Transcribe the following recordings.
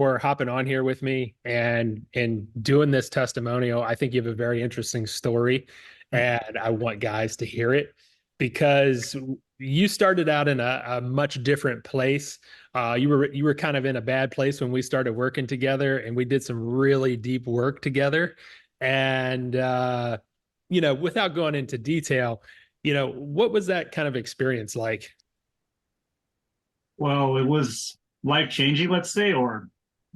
for hopping on here with me and doing this testimonial. I think you have a very interesting story, and I want guys to hear it because you started out in a much different place. You were kind of in a bad place when we started working together, and we did some really deep work together. And without going into detail, what was that kind of experience like? Well, it was life changing, let's say, or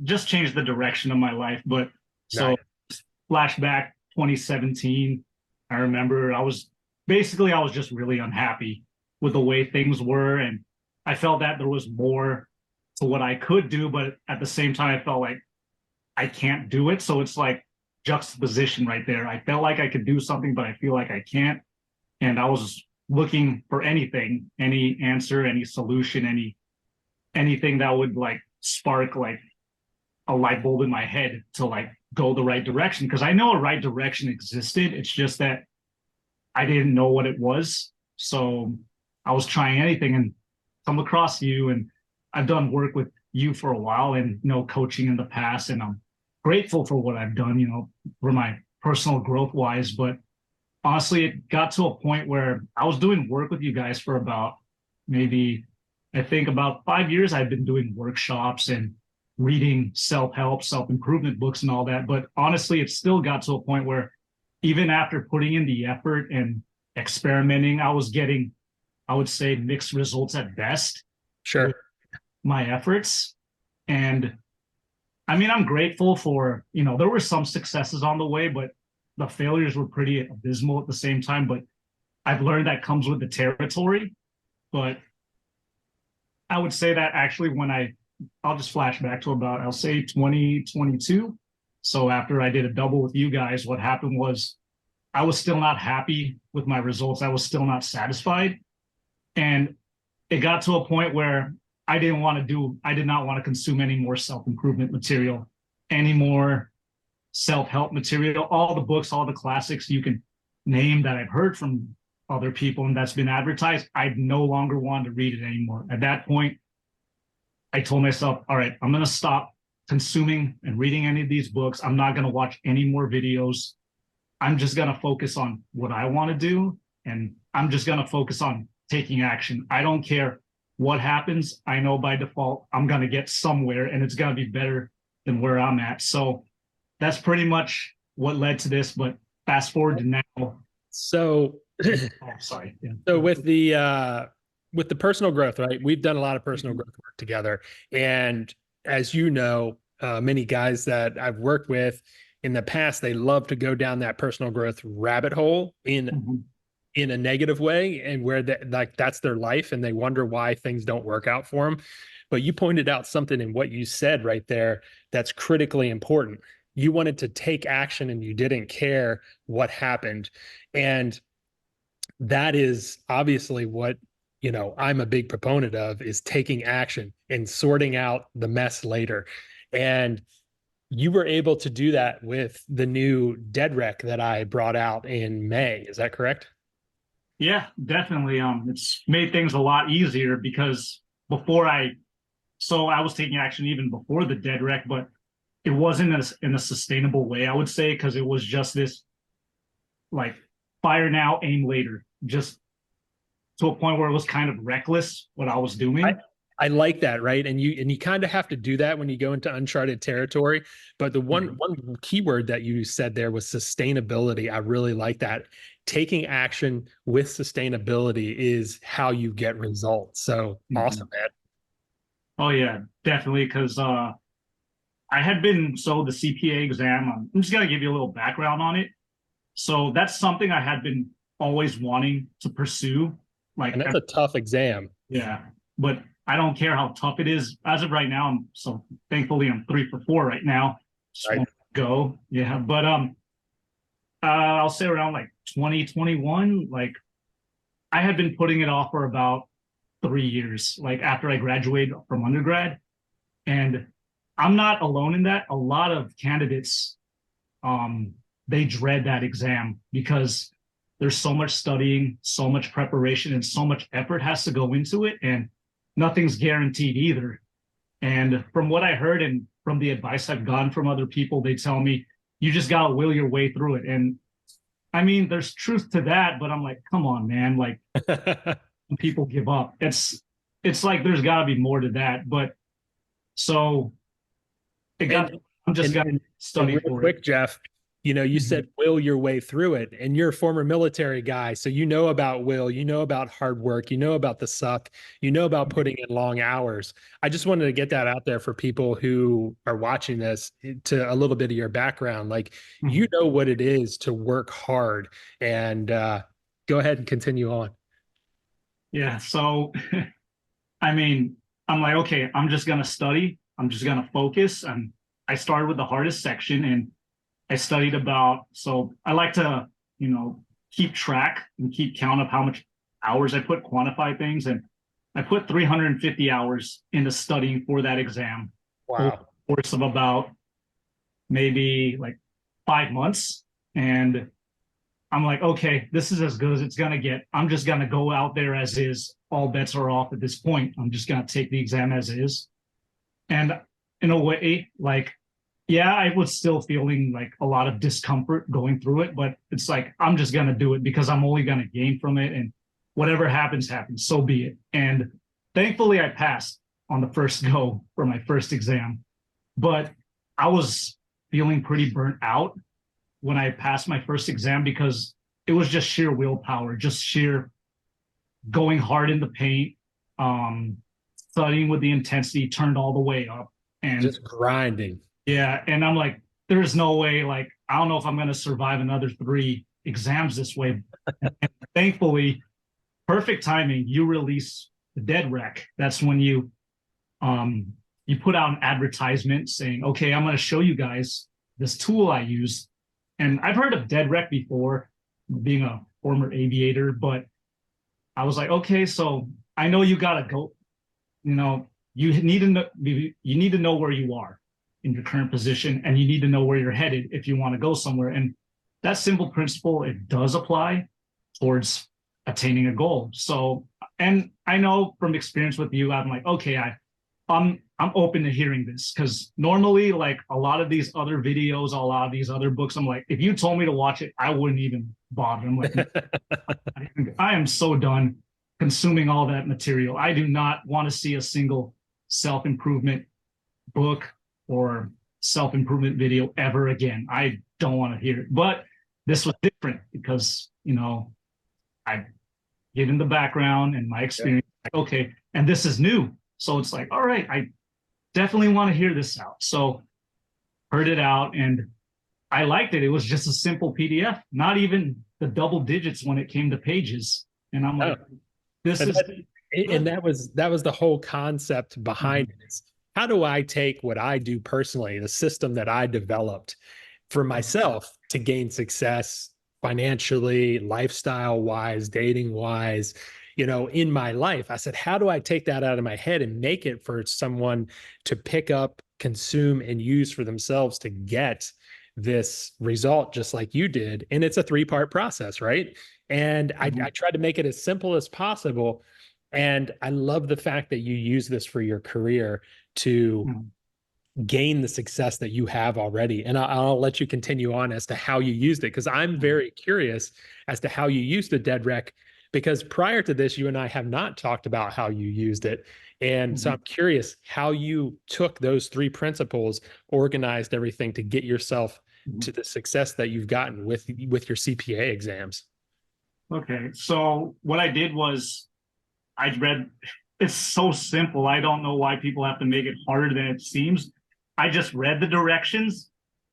just changed the direction of my life. But so Nice. flashback 2017, I remember I was just really unhappy with the way things were. And I felt that there was more to what I could do, but at the same time, I felt like I can't do it. So it's like juxtaposition right there. I felt like I could do something, but I feel like I can't. And I was looking for anything, any answer, any solution, anything that would like spark like a light bulb in my head to like go the right direction. Because I know a right direction existed. It's just that I didn't know what it was. So I was trying anything and come across you. And I've done work with you for a while and coaching in the past. And I'm grateful for what I've done, for my personal growth wise. But honestly, it got to a point where I was doing work with you guys for about maybe, I think about 5 years. I've been doing workshops and reading self-help, self-improvement books and all that. But honestly, it still got to a point where even after putting in the effort and experimenting, I was getting, I would say, mixed results at best with Sure. my efforts. And I mean, I'm grateful for, there were some successes on the way, but the failures were pretty abysmal at the same time. But I've learned that comes with the territory. But I would say that actually I'll just flash back to about, I'll say 2022. So after I did a double with you guys, what happened was I was still not happy with my results. I was still not satisfied. And it got to a point where I did not want to consume any more self-improvement material, any more self-help material, all the books, all the classics you can name that I've heard from other people and that's been advertised. I no longer wanted to read it anymore. At that point, I told myself, all right, I'm going to stop consuming and reading any of these books. I'm not going to watch any more videos. I'm just going to focus on what I want to do. And I'm just going to focus on taking action. I don't care what happens. I know by default, I'm going to get somewhere and it's going to be better than where I'm at. So that's pretty much what led to this. But fast forward to now. So, Oh, sorry. Yeah. so with the personal growth, right? We've done a lot of personal growth work together, and as you know, many guys that I've worked with in the past, they love to go down that personal growth rabbit hole Mhm. in a negative way, and where that like that's their life, and they wonder why things don't work out for them. But you pointed out something in what you said right there that's critically important. You wanted to take action, and you didn't care what happened, and that is obviously what I'm a big proponent of, is taking action and sorting out the mess later. And you were able to do that with the new dead Reck that I brought out in May. Is that correct? Yeah, definitely. It's made things a lot easier because before I was taking action even before the dead wreck, but it wasn't in a sustainable way, I would say, because it was just this like fire now, aim later, just to a point where it was kind of reckless what I was I doing. I like that, right? And you kind of have to do that when you go into uncharted territory. But the Mhm. one keyword that you said there was sustainability. I really like that. Taking action with sustainability is how you get results. So awesome, Mhm. man. Oh yeah, definitely. Because I had been the CPA exam. I'm just gonna give you a little background on it. So that's something I had been always wanting to pursue. And Like, that's a tough exam, yeah, but I don't care how tough it is. As of right now, so thankfully I'm 3 for 4 right now. Just right? want to go, yeah. But I'll say around like 2021, like I had been putting it off for about 3 years. Like after I graduated from undergrad, and I'm not alone in that. A lot of candidates, um, they dread that exam because there's so much studying, so much preparation, and so much effort has to go into it, and nothing's guaranteed either. And from what I heard, and from the advice I've gotten from other people, they tell me you just gotta will your way through it. And I mean, there's truth to that, but I'm like, come on, man. Like people give up. It's like there's gotta be more to that. But so it got And I'm just and gonna and study real for it. quick, Jeff, you Mhm. said will your way through it, and you're a former military guy, so you know about will, you know about hard work, you know about the suck, you know about putting in long hours. I just wanted to get that out there for people who are watching this to a little bit of your background. Like you Mhm. know what it is to work hard, and go ahead and continue on. Yeah. So I mean, I'm like, okay, I'm just gonna study. I'm just gonna focus. And I started with the hardest section and I studied about, so I like to, you know, keep track and keep count of how much hours I put, quantify things. And I put 350 hours into studying for that exam over Wow. the course of about maybe like 5 months. And I'm like, okay, this is as good as it's gonna get. I'm just gonna go out there as is. All bets are off at this point. I'm just gonna take the exam as is. And in a way, like, yeah, I was still feeling like a lot of discomfort going through it, but it's like I'm just gonna do it because I'm only gonna gain from it, and whatever happens, happens. So be it. And thankfully, I passed on the first go for my first exam, but I was feeling pretty burnt out when I passed my first exam because it was just sheer willpower, just sheer going hard in the paint, um, studying with the intensity turned all the way up. And Just grinding. yeah, and I'm like, there's no way, like, I don't know if I'm going to survive another 3 exams this way. And thankfully, perfect timing, you release the dead Reck. That's when um you put out an advertisement saying, okay, I'm going to show you guys this tool I use. And I've heard of dead Reck before, being a former aviator, but I was like, okay, so I know you gotta go. You know, you need to know where you are in your current position, and you need to know where you're headed if you want to go somewhere. And that simple principle, it does apply towards attaining a goal. So, and I know from experience with you, I'm like, okay, I'm open to hearing this because normally, like a lot of these other videos, a lot of these other books, I'm like, if you told me to watch it, I wouldn't even bother. I'm like, I am so done consuming all that material. I do not want to see a single self improvement book or self improvement video ever again. I don't want to hear it. But this was different because, you know, I given the background and my Yeah. experience, like, okay, and this is new. So it's like, all right, I definitely want to hear this out. So heard it out and I liked it. It was just a simple PDF, not even the double digits when it came to pages. And I'm Oh, like, this and is and good. that was the whole concept behind Mhm. it. Is how do I take what I do personally, the system that I developed for myself to gain success financially, lifestyle wise, dating wise, in my life? I said, how do I take that out of my head and make it for someone to pick up, consume, and use for themselves to get this result just like you did? And it's a three-part process, right? And I tried to make it as simple as possible. And I love the fact that you use this for your career to Mhm. gain the success that you have already. And I'll let you continue on as to how you used it, because I'm very curious as to how you used the dead rec. Because prior to this, you and I have not talked about how you used it. And so Mhm. I'm curious how you took those three principles, organized everything to get yourself Mhm. to the success that you've gotten with your CPA exams. Okay. So what I did was I read, it's so simple. I don't know why people have to make it harder than it seems. I just read the directions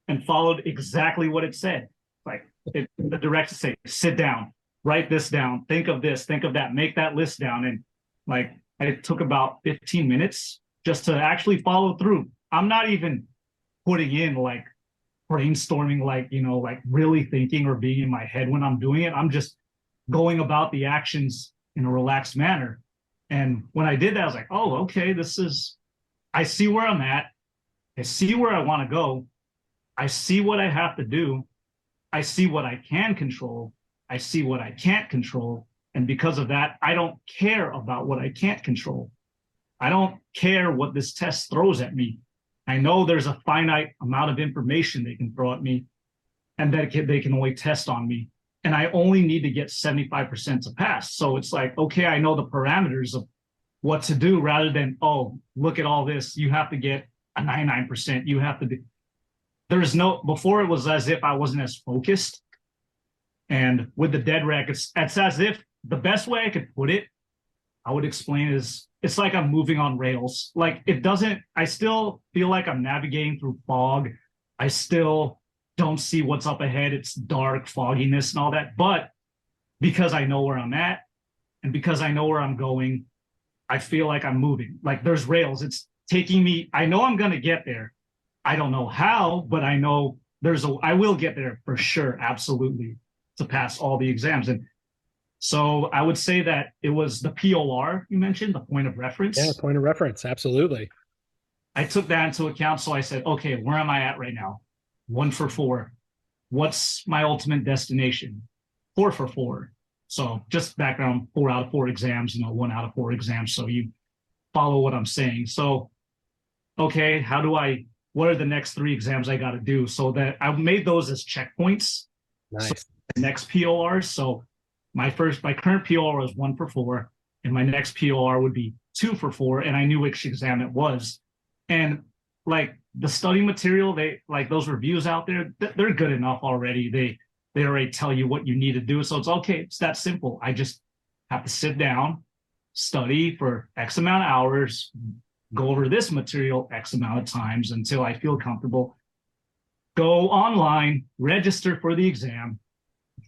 and followed exactly what it said. Like the directions say, sit down, write this down, think of this, think of that, make that list down. And like it took about 15 minutes just to actually follow through. I'm not even putting in like brainstorming, like, you know, like really thinking or being in my head when I'm doing it. I'm just going about the actions in a relaxed manner. And when I did that, I was like, oh, okay, I see where I'm at. I see where I want to go. I see what I have to do. I see what I can control. I see what I can't control. And because of that, I don't care about what I can't control. I don't care what this test throws at me. I know there's a finite amount of information they can throw at me and that they can only test on me. And I only need to get 75% to pass. So it's like, okay, I know the parameters of what to do rather than, oh, look at all this. You have to get a 99%. You have to do. There's no, before it was as if I wasn't as focused. And with the dead rec, it's as if the best way I could put it, I would explain is it's like I'm moving on rails. Like it doesn't, I still feel like I'm navigating through fog. I still don't see what's up ahead. It's dark, fogginess, and all that. But because I know where I'm at and because I know where I'm going, I feel like I'm moving. Like there's rails. It's taking me, I know I'm going to get there. I don't know how, but I know I will get there for sure. Absolutely. To pass all the exams. And so I would say that it was the POR you mentioned, the point of reference. Yeah, point of reference. Absolutely. I took that into account. So I said, okay, where am I at right now? 1 for 4. What's my ultimate destination? 4 for 4. So just background, 4 out of 4 exams, 1 out of 4 exams. So you follow what I'm saying. So, okay, what are the next 3 exams I got to do? So that I made those as checkpoints. Nice. So the next POR. So my current POR was 1 for 4, and my next POR would be 2 for 4, and I knew which exam it was. And like the study material, they like those reviews out there, they're good enough already. They already tell you what you need to do. So it's okay. It's that simple. I just have to sit down, study for X amount of hours, go over this material X amount of times until I feel comfortable, go online, register for the exam,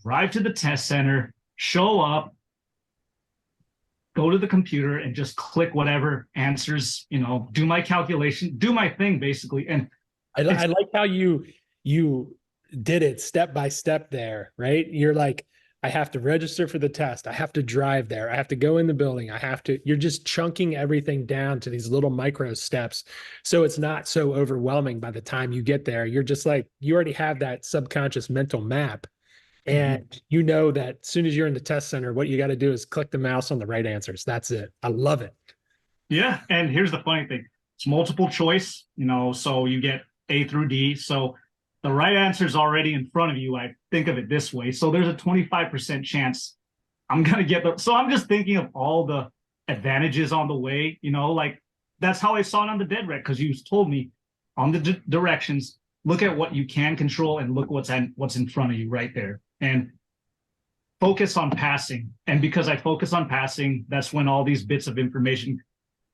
drive to the test center, show up, go to the computer and just click whatever answers, do my calculation, do my thing basically. And I like how you did it step by step there, right? You're like, I have to register for the test. I have to drive there. I have to go in the building. You're just chunking everything down to these little micro steps. So it's not so overwhelming by the time you get there. You're just like, you already have that subconscious mental map. And you know that as soon as you're in the test center, what you got to do is click the mouse on the right answers. That's it. I love it. Yeah. And here's the funny thing. It's multiple choice, so you get A through D. So the right answer is already in front of you. I think of it this way. So there's a 25% chance I'm going to get so I'm just thinking of all the advantages on the way, like that's how I saw it on the dead rec. Cause you told me on the directions, look at what you can control and look what's in front of you right there. And focus on passing. And because I focus on passing, that's when all these bits of information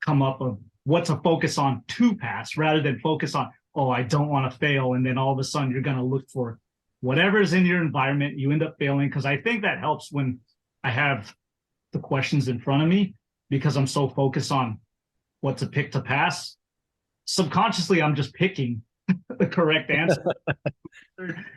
come up of what to focus on to pass rather than focus on, oh, I don't want to fail. And then all of a sudden you're going to look for whatever's in your environment. You end up failing because I think that helps when I have the questions in front of me because I'm so focused on what to pick to pass. Subconsciously, I'm just picking the correct answer.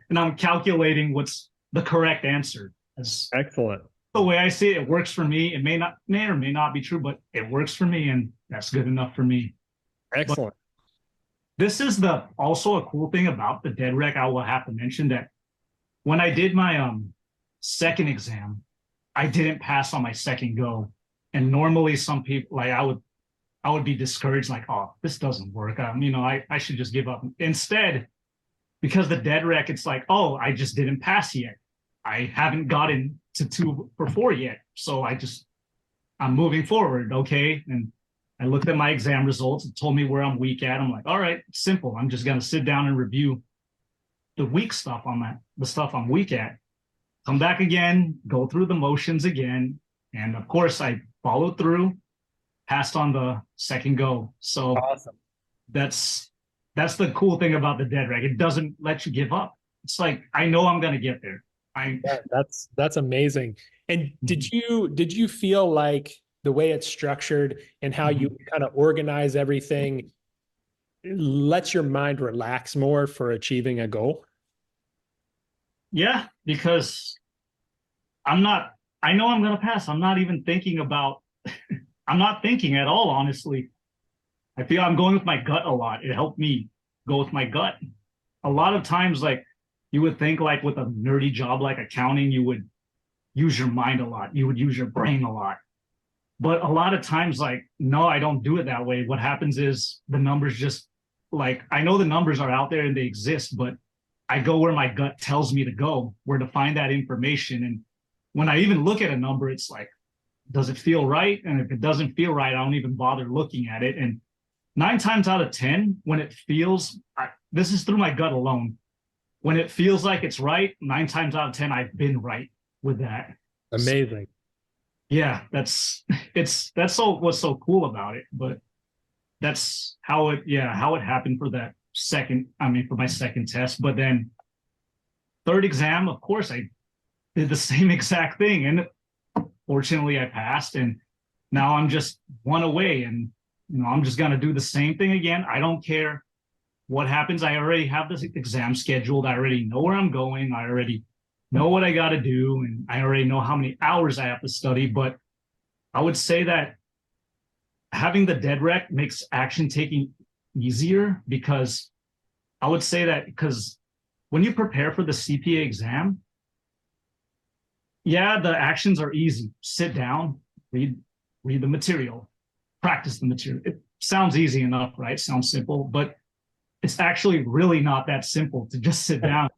And I'm calculating what's the correct answer. That's excellent. The way I see it, it works for me. It may or may not be true, but it works for me, and that's good enough for me. Excellent. But this is also a cool thing about the dead rec. I will have to mention that when I did my second exam, I didn't pass on my second go. And normally some people like I would be discouraged, like, oh, this doesn't work. I should just give up. Instead, because the dead rec, it's like, oh, I just didn't pass yet. I haven't gotten to 2 for 4 yet. So I'm moving forward. Okay. And I looked at my exam results. It told me where I'm weak at. I'm like, all right, it's simple. I'm just going to sit down and review the weak stuff the stuff I'm weak at. Come back again, go through the motions again. And of course I followed through, passed on the second go. So awesome. That's the cool thing about the dead rec. It doesn't let you give up. It's like, I know I'm going to get there. That's amazing. And did you feel like the way it's structured and how you kind of organize everything lets your mind relax more for achieving a goal? Yeah, because I know I'm going to pass. I'm not even thinking about, I'm not thinking at all, honestly. I feel I'm going with my gut a lot. It helped me go with my gut. A lot of times, like, you would think like with a nerdy job like accounting, you would use your mind a lot. You would use your brain a lot. But a lot of times, like, no, I don't do it that way. What happens is the numbers just like I know the numbers are out there and they exist, but I go where my gut tells me to go, where to find that information. And when I even look at a number, it's like, does it feel right? And if it doesn't feel right, I don't even bother looking at it. And 9 times out of 10, when it feels, this is through my gut alone, when it feels like it's right, 9 times out of 10, I've been right with that. So, Amazing. yeah, that's so what's so cool about it. But that's how it happened for that second, I mean, for my second test. But then third exam, of course, I did the same exact thing. And fortunately, I passed. And now I'm just one away. And, I'm just going to do the same thing again. I don't care what happens. I already have this exam scheduled. I already know where I'm going. I already know what I got to do. And I already know how many hours I have to study. But I would say that having the dead rec makes action taking easier, because I would say that because when you prepare for the CPA exam, yeah, the actions are easy. Sit down, read the material, practice the material. It sounds easy enough, right? Sounds simple, but it's actually really not that simple to just sit down.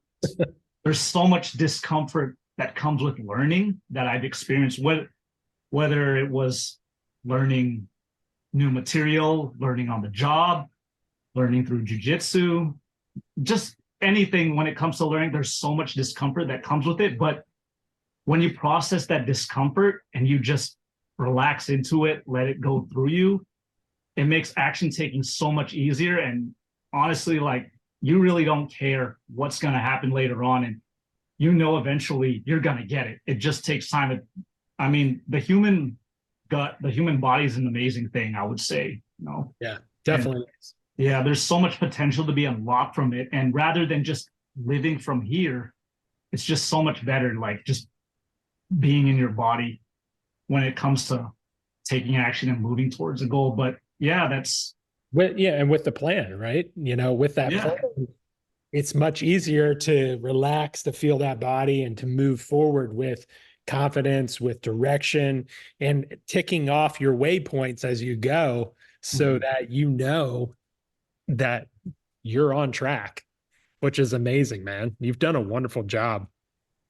There's so much discomfort that comes with learning that I've experienced, whether it was learning new material, learning on the job, learning through jujitsu, just anything. When it comes to learning, there's so much discomfort that comes with it. But when you process that discomfort and you just relax into it, let it go through you, it makes action taking so much easier. And honestly, like, you really don't care what's going to happen later on. And eventually you're going to get it. It just takes time. I mean, the human gut, the human body is an amazing thing, I would say, Yeah, And definitely. yeah, there's so much potential to be unlocked from it. And rather than just living from here, it's just so much better, like just being in your body when it comes to taking action and moving towards a goal. But yeah, And with the plan, right? With that yeah. plan, it's much easier to relax, to feel that body, and to move forward with confidence, with direction, and ticking off your waypoints as you go, so Mhm. that that you're on track, which is amazing, man. You've done a wonderful job.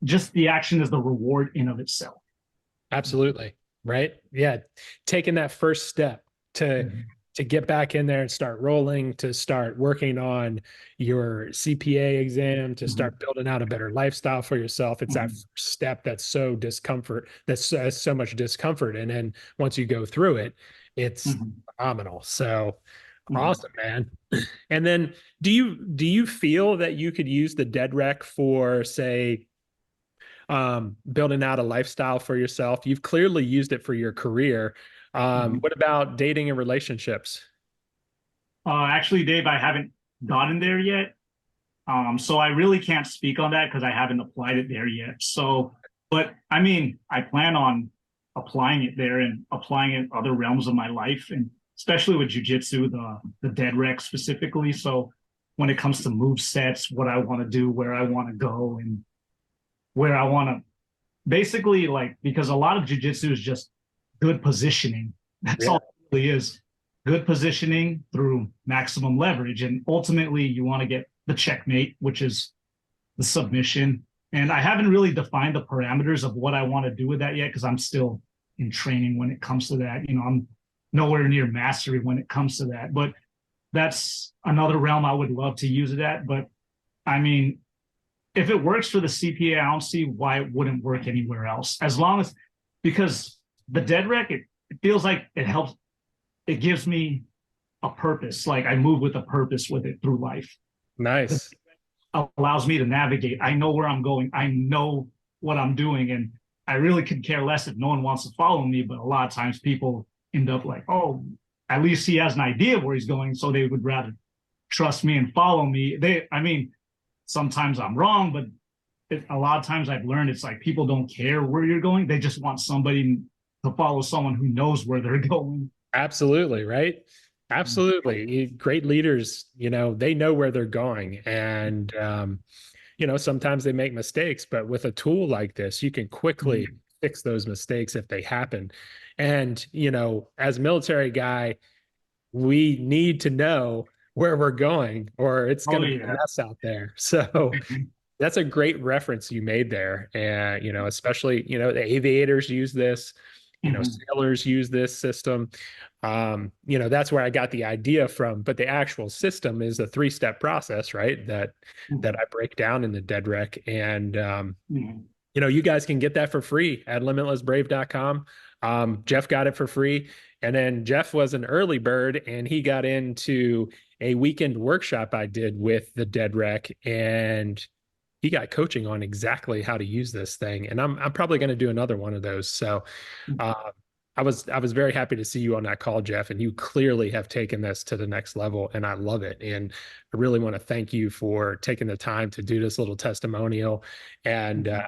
Just the action is the reward in of itself. Absolutely. Right. Yeah. Taking that first step to Mhm. get back in there and start rolling, to start working on your CPA exam, to Mhm. start building out a better lifestyle for yourself. It's that Mhm. first step that's so much discomfort. And then once you go through it, it's Mhm. phenomenal. So Mhm. awesome, man. And then do you feel that you could use the dead rec for, say, building out a lifestyle for yourself? You've clearly used it for your career. Mhm. What about dating and relationships? Actually, Dave, I haven't gotten there yet. So I really can't speak on that because I haven't applied it there yet. So, but I mean, I plan on applying it there and applying it in other realms of my life, and especially with jujitsu, the dead rec specifically. So when it comes to move sets, what I want to do, where I want to go, and where I want to basically, like, because a lot of jujitsu is just good positioning. That's all Yeah. it really is. Good positioning through maximum leverage. And ultimately, you want to get the checkmate, which is the submission. And I haven't really defined the parameters of what I want to do with that yet because I'm still in training when it comes to that. I'm nowhere near mastery when it comes to that. But that's another realm I would love to use it at. But I mean, if it works for the CPA, I don't see why it wouldn't work anywhere else. As long as, because the dead rec, it feels like it helps, it gives me a purpose. Like I move with a purpose with it through life. It Nice. allows me to navigate. I know where I'm going. I know what I'm doing. And I really could care less if no one wants to follow me. But a lot of times people end up like, oh, at least he has an idea of where he's going. So they would rather trust me and follow me. I mean, sometimes I'm wrong, but a lot of times I've learned it's like people don't care where you're going. They just want somebody to follow someone who knows where they're going. Absolutely, right? Absolutely. Great leaders, they know where they're going. And sometimes they make mistakes, but with a tool like this, you can quickly Mhm. fix those mistakes if they happen. And, as a military guy, we need to know where we're going, or it's Oh going to be a yeah. mess out there. So that's a great reference you made there. And, especially, the aviators use this, Mhm. sailors use this system. That's where I got the idea from. But the actual system is a three-step process, right? That Mhm. I break down in the dead rec. And Mhm. you guys can get that for free at limitlessbrave.com. Jeff got it for free. And then Jeff was an early bird and he got into a weekend workshop I did with the Dead Rec. And he got coaching on exactly how to use this thing. And I'm probably going to do another one of those. So uh, I was very happy to see you on that call, Jeff. And you clearly have taken this to the next level. And I love it. And I really want to thank you for taking the time to do this little testimonial. And Mhm.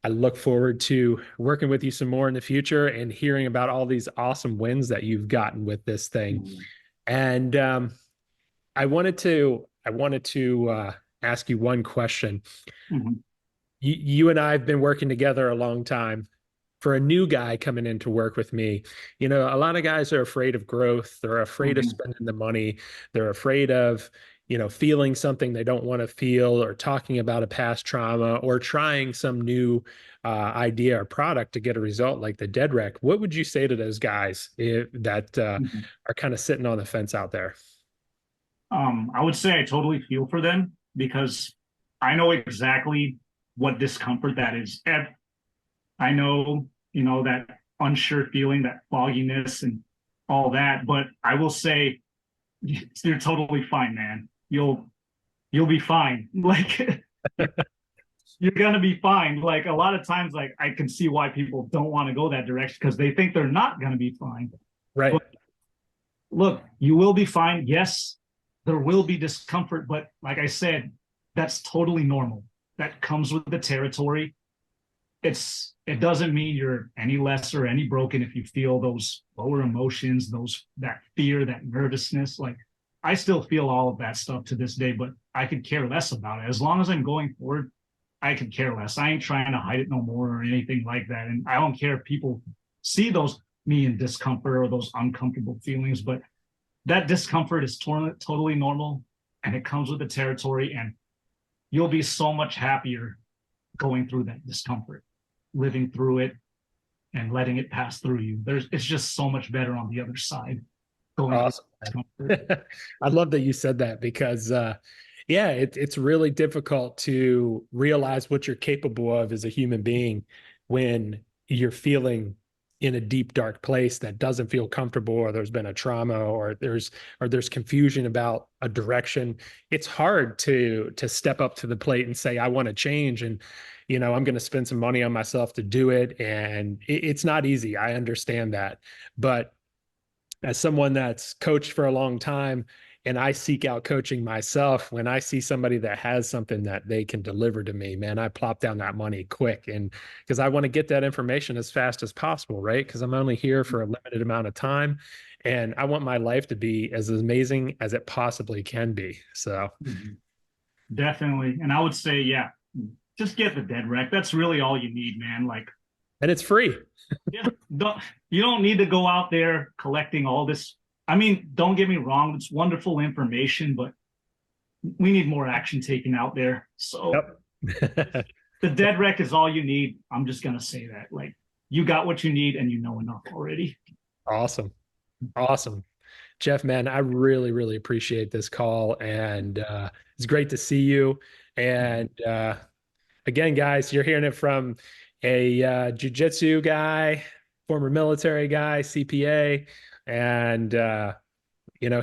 I look forward to working with you some more in the future and hearing about all these awesome wins that you've gotten with this thing. Mhm. And I wanted to ask you one question. Mhm. You and I have been working together a long time. For a new guy coming in to work with me, a lot of guys are afraid of growth. They're afraid of Mhm. spending the money. They're afraid of, feeling something they don't want to feel or talking about a past trauma or trying some new idea or product to get a result like the dead rec. What would you say to those guys that Mhm. are kind of sitting on the fence out there? I would say I totally feel for them because I know exactly what discomfort that is. And I know, that unsure feeling, that fogginess and all that. But I will say you're totally fine, man. You'll be fine. Like you're gonna be fine. Like a lot of times, like I can see why people don't want to go that direction because they think they're not gonna be fine. Right. But look, you will be fine. Yes, there will be discomfort, but like I said, that's totally normal. That comes with the territory. It doesn't mean you're any less or any broken if you feel those lower emotions, that fear, that nervousness. Like I still feel all of that stuff to this day, but I could care less about it. As long as I'm going forward, I could care less. I ain't trying to hide it no more or anything like that. And I don't care if people see those me in discomfort or those uncomfortable feelings, but that discomfort is totally normal and it comes with the territory and you'll be so much happier going through that discomfort, living through it and letting it pass through you. It's just so much better on the other side going through Awesome, discomfort. man. I love that you said that because, yeah, it's really difficult to realize what you're capable of as a human being when you're feeling in a deep, dark place that doesn't feel comfortable, or there's been a trauma, or there's confusion about a direction. It's hard to step up to the plate and say, I want to change, and I'm going to spend some money on myself to do it. And it's not easy. I understand that, but as someone that's coached for a long time and I seek out coaching myself, when I see somebody that has something that they can deliver to me, man, I plop down that money quick. And because I want to get that information as fast as possible, right? Because I'm only here for a limited amount of time and I want my life to be as amazing as it possibly can be. So, Mhm. Definitely. And I would say, yeah, just get the dead wreck. That's really all you need, man. Like, and it's free. yeah, you don't need to go out there collecting all this. I mean, don't get me wrong, it's wonderful information, but we need more action taken out there. So Yep. the dead wreck is all you need. I'm just gonna say that. Like you got what you need and you know enough already. Awesome. Awesome. Jeff, man, I really, really appreciate this call. And it's great to see you. And again, guys, you're hearing it from a jujitsu guy, former military guy, CPA, and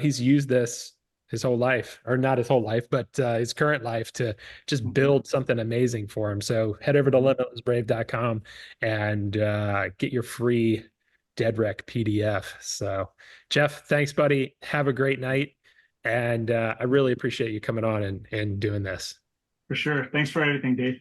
he's used this his whole life, or not his whole life, but his current life to just build something amazing for him. So head over to limitlessbrave.com and get your free Dead Rec PDF. So, Jeff, thanks, buddy. Have a great night. And I really appreciate you coming on and doing this. For sure. Thanks for everything, Dave.